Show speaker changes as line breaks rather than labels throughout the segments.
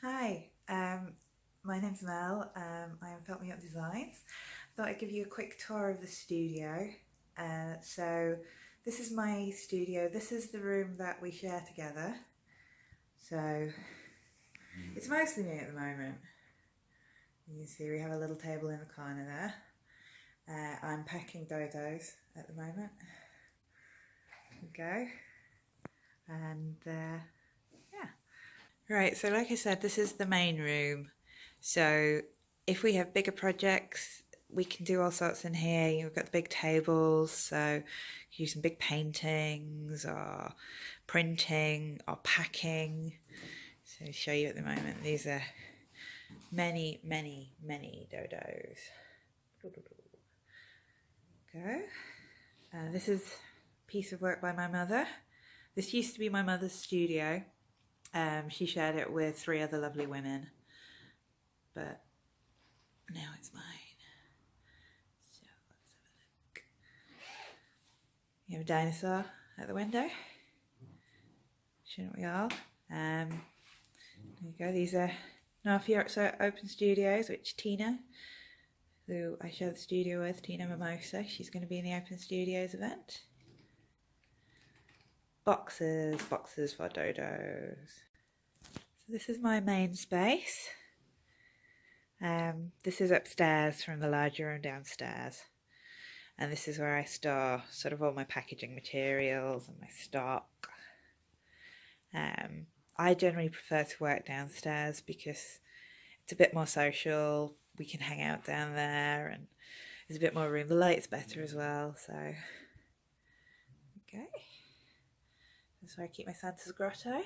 Hi, my name's Mel. I am Felt Me Up Designs. Thought I'd give you a quick tour of the studio. So this is my studio. This is the room that we share together. So it's mostly me at the moment. You can see we have a little table in the corner there. I'm packing dodos at the moment. There we go. And yeah. Right, so like I said, this is the main room. So if we have bigger projects, we can do all sorts in here. We've got the big tables, so you can do some big paintings or printing or packing. So I'll show you at the moment. These are many dodos. Go. This is a piece of work by my mother. This used to be my mother's studio. She shared it with 3 other lovely women, but now it's mine. So let's have a look. You have a dinosaur at the window, shouldn't we all? There you go. These are North Yorkshire Open Studios, which Tina, who I share the studio with, Tina Mimosa, she's going to be in the Open Studios event. Boxes for dodos. So this is my main space. This is upstairs from the larger room downstairs. And this is where I store sort of all my packaging materials and my stock. I generally prefer to work downstairs because it's a bit more social. We can hang out down there and there's a bit more room. The light's better as well, so okay. That's where I keep my Santa's grotto.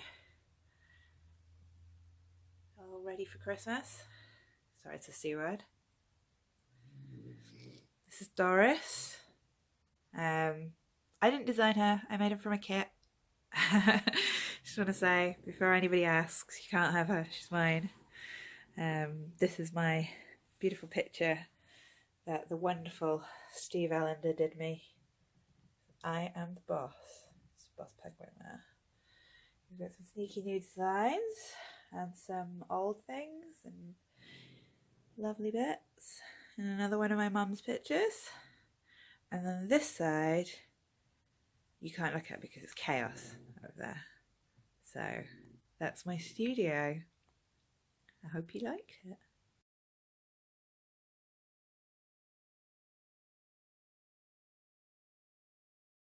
All ready for Christmas. Sorry, it's a C word. This is Doris. I didn't design her. I made her from a kit. Just want to say, before anybody asks, you can't have her. She's mine. This is my beautiful picture that the wonderful Steve Allender did me. I am the boss. It's Boss Penguin there. We've got some sneaky new designs and some old things and lovely bits. And another one of my mum's pictures. And then this side, you can't look at because it's chaos over there. So that's my studio. I hope you liked it.